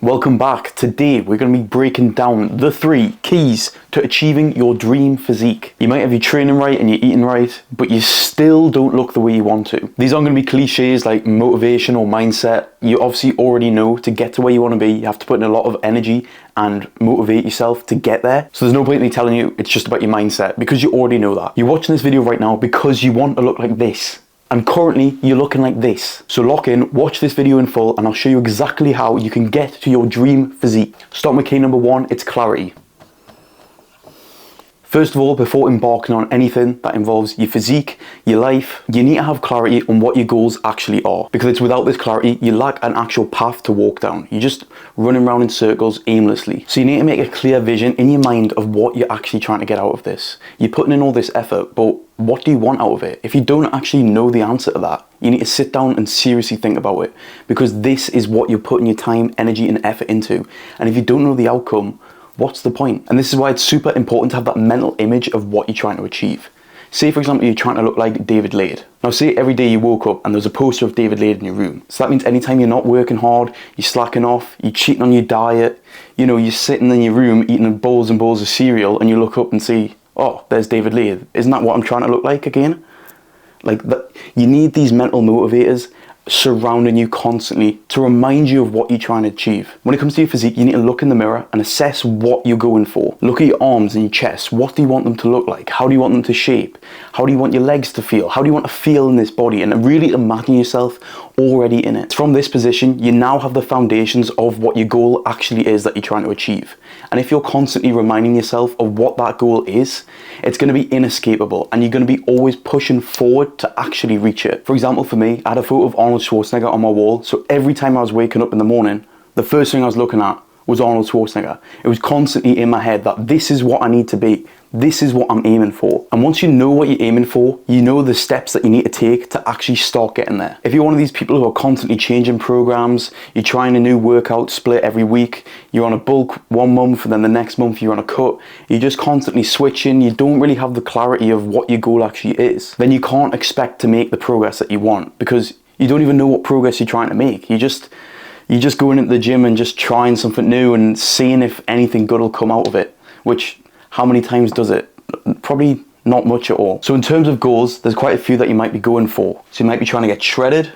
Welcome back. Today we're going to be breaking down the 3 keys to achieving your dream physique. You might have your training right and you're eating right, but you still don't look the way you want to. These aren't going to be cliches like motivation or mindset. You obviously already know to get to where you want to be, you have to put in a lot of energy and motivate yourself to get there. So there's no point in me telling you it's just about your mindset, because you already know that. You're watching this video right now because you want to look like this. And currently, you're looking like this. So lock in, watch this video in full, and I'll show you exactly how you can get to your dream physique. Starting with key number 1, it's clarity. First of all, before embarking on anything that involves your physique, your life, you need to have clarity on what your goals actually are. Because it's without this clarity, you lack an actual path to walk down. You're just running around in circles aimlessly. So you need to make a clear vision in your mind of what you're actually trying to get out of this. You're putting in all this effort, but what do you want out of it? If you don't actually know the answer to that, you need to sit down and seriously think about it. Because this is what you're putting your time, energy, and effort into. And if you don't know the outcome, what's the point? And this is why it's super important to have that mental image of what you're trying to achieve. Say, for example, you're trying to look like David Lade. Now, say every day you woke up and there's a poster of David Lade in your room. So that means anytime you're not working hard, you're slacking off, you're cheating on your diet, you're sitting in your room eating bowls and bowls of cereal, and you look up and see, oh, there's David Lade. Isn't that what I'm trying to look like again? Like that, you need these mental motivators surrounding you constantly to remind you of what you're trying to achieve. When it comes to your physique, you need to look in the mirror and assess what you're going for. Look at your arms and your chest. What do you want them to look like? How do you want them to shape? How do you want your legs to feel? How do you want to feel in this body? And really imagine yourself already in it. From this position, you now have the foundations of what your goal actually is that you're trying to achieve. And if you're constantly reminding yourself of what that goal is, it's going to be inescapable, and you're going to be always pushing forward to actually reach it. For example, for me, I had a photo of Arnold Schwarzenegger on my wall, so every time I was waking up in the morning, the first thing I was looking at was Arnold Schwarzenegger. It was constantly in my head that this is what I need to be. This is what I'm aiming for. And once you know what you're aiming for, you know the steps that you need to take to actually start getting there. If you're one of these people who are constantly changing programs, you're trying a new workout split every week, you're on a bulk one month and then the next month you're on a cut, you're just constantly switching, you don't really have the clarity of what your goal actually is, then you can't expect to make the progress that you want, because you don't even know what progress you're trying to make. You're just going into the gym and just trying something new and seeing if anything good will come out of it, which how many times does it? Probably not much at all. So in terms of goals, there's quite a few that you might be going for. So you might be trying to get shredded,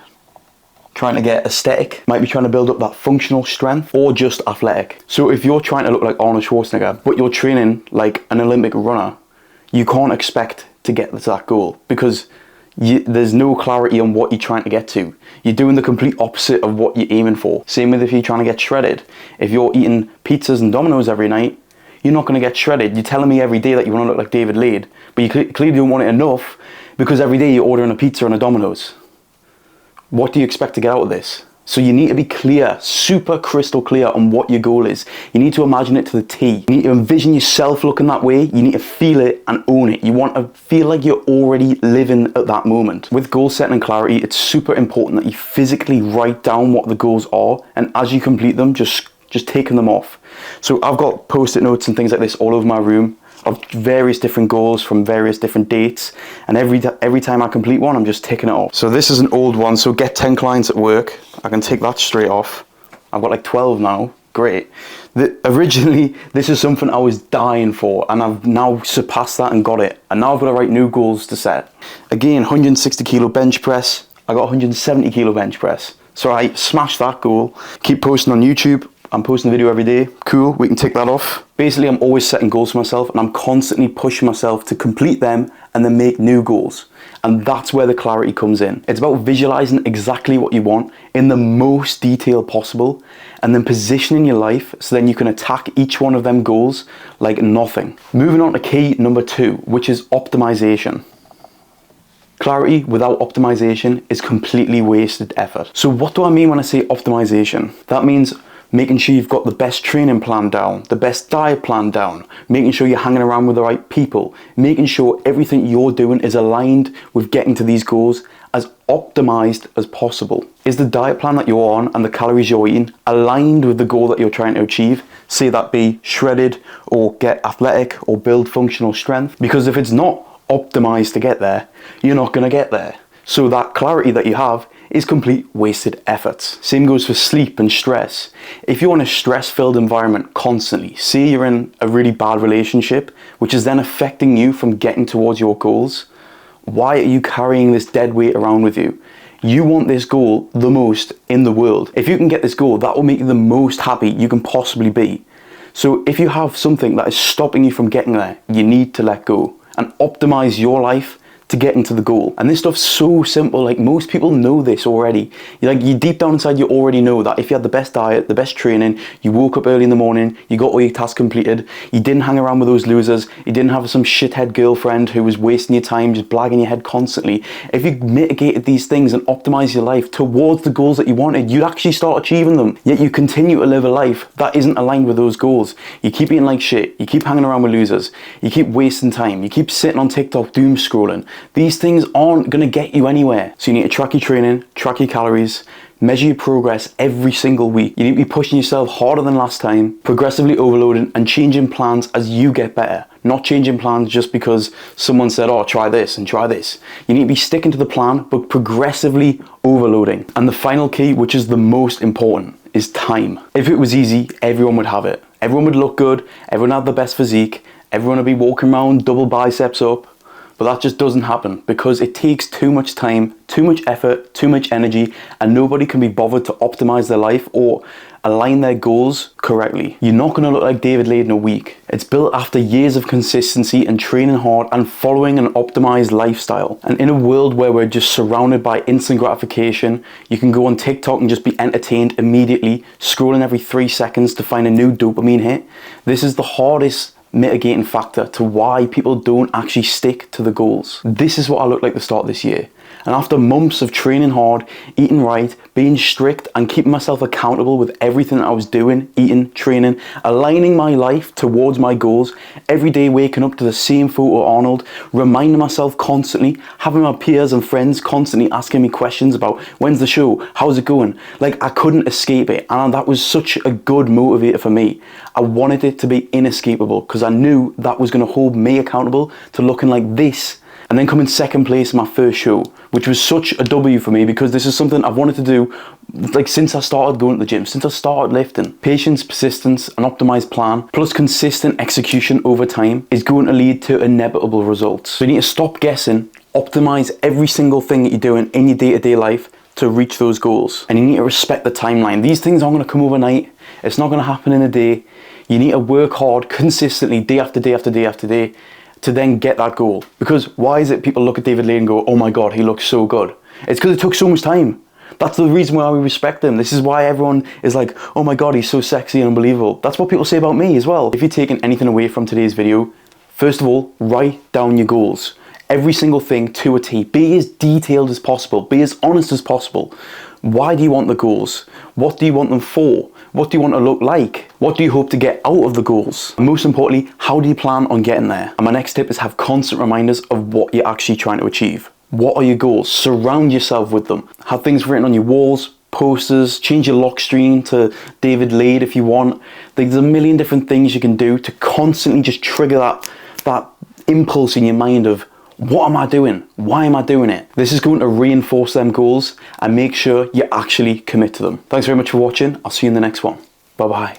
trying to get aesthetic, might be trying to build up that functional strength, or just athletic. So if you're trying to look like Arnold Schwarzenegger, but you're training like an Olympic runner, you can't expect to get to that goal, because there's no clarity on what you're trying to get to. You're doing the complete opposite of what you're aiming for. Same with if you're trying to get shredded. If you're eating pizzas and Domino's every night, you're not going to get shredded. You're telling me every day that you want to look like David Lade, but you clearly don't want it enough, because every day you're ordering a pizza and a Domino's. What do you expect to get out of this? So you need to be clear, super crystal clear on what your goal is. You need to imagine it to the T. You need to envision yourself looking that way. You need to feel it and own it. You want to feel like you're already living at that moment. With goal setting and clarity, it's super important that you physically write down what the goals are, and as you complete them, just taking them off. So I've got post-it notes and things like this all over my room of various different goals from various different dates, and every time I complete one, I'm just ticking it off. So this is an old one, so get 10 clients at work. I can take that straight off. I've got like 12 now. Great. Originally, this is something I was dying for, and I've now surpassed that and got it. And now I've got to write new goals to set. Again, 160 kilo bench press. I got 170 kilo bench press. So I smashed that goal. Keep posting on YouTube. I'm posting a video every day. Cool, we can tick that off. Basically, I'm always setting goals for myself, and I'm constantly pushing myself to complete them and then make new goals. And that's where the clarity comes in. It's about visualizing exactly what you want in the most detail possible, and then positioning your life so then you can attack each one of them goals like nothing. Moving on to key number 2, which is optimization. Clarity without optimization is completely wasted effort. So what do I mean when I say optimization? That means making sure you've got the best training plan down, the best diet plan down, making sure you're hanging around with the right people, making sure everything you're doing is aligned with getting to these goals as optimized as possible. Is the diet plan that you're on and the calories you're eating aligned with the goal that you're trying to achieve? Say that be shredded or get athletic or build functional strength. Because if it's not optimized to get there, you're not going to get there. So that clarity that you have is complete wasted efforts. Same goes for sleep and stress. If you're in a stress-filled environment constantly, say you're in a really bad relationship, which is then affecting you from getting towards your goals, why are you carrying this dead weight around with you? You want this goal the most in the world. If you can get this goal, that will make you the most happy you can possibly be. So if you have something that is stopping you from getting there, you need to let go and optimize your life to get into the goal. And this stuff's so simple. Like, most people know this already. You deep down inside, you already know that if you had the best diet, the best training, you woke up early in the morning, you got all your tasks completed, you didn't hang around with those losers, you didn't have some shithead girlfriend who was wasting your time, just blagging your head constantly. If you mitigated these things and optimized your life towards the goals that you wanted, you'd actually start achieving them. Yet you continue to live a life that isn't aligned with those goals. You keep eating like shit, you keep hanging around with losers, you keep wasting time, you keep sitting on TikTok doom scrolling. These things aren't going to get you anywhere. So you need to track your training, track your calories, measure your progress every single week. You need to be pushing yourself harder than last time, progressively overloading and changing plans as you get better. Not changing plans just because someone said, oh, try this and try this. You need to be sticking to the plan, but progressively overloading. And the final key, which is the most important, is time. If it was easy, everyone would have it. Everyone would look good, everyone had the best physique, everyone would be walking around double biceps up. But that just doesn't happen because it takes too much time, too much effort, too much energy, and nobody can be bothered to optimize their life or align their goals correctly. You're not going to look like David Lade in a week. It's built after years of consistency and training hard and following an optimized lifestyle. And in a world where we're just surrounded by instant gratification, you can go on TikTok and just be entertained immediately, scrolling every 3 seconds to find a new dopamine hit. This is the hardest mitigating factor to why people don't actually stick to the goals. This is what I looked like at the start of this year. And after months of training hard, eating right, being strict and keeping myself accountable with everything that I was doing, eating, training, aligning my life towards my goals, every day waking up to the same photo of Arnold, reminding myself constantly, having my peers and friends constantly asking me questions about when's the show, how's it going? Like, I couldn't escape it, and that was such a good motivator for me. I wanted it to be inescapable because I knew that was going to hold me accountable to looking like this. And then coming second place in my first show, which was such a W for me because this is something I've wanted to do like since I started going to the gym, since I started lifting. Patience, persistence, an optimized plan, plus consistent execution over time is going to lead to inevitable results. So you need to stop guessing, optimize every single thing that you're doing in your day-to-day life to reach those goals. And you need to respect the timeline. These things aren't going to come overnight. It's not going to happen in a day. You need to work hard consistently day after day after day after day to then get that goal. Because why is it people look at David Lane and go, oh my God, he looks so good? It's because it took so much time. That's the reason why we respect him. This is why everyone is like, oh my God, he's so sexy and unbelievable. That's what people say about me as well. If you're taking anything away from today's video, first of all, write down your goals. Every single thing to a T. Be as detailed as possible. Be as honest as possible. Why do you want the goals? What do you want them for? What do you want to look like? What do you hope to get out of the goals? And most importantly, how do you plan on getting there? And my next tip is have constant reminders of what you're actually trying to achieve. What are your goals? Surround yourself with them. Have things written on your walls, posters, change your lock screen to David Lade if you want. There's a million different things you can do to constantly just trigger that impulse in your mind of, what am I doing? Why am I doing it? This is going to reinforce them goals and make sure you actually commit to them. Thanks very much for watching. I'll see you in the next one. Bye-bye.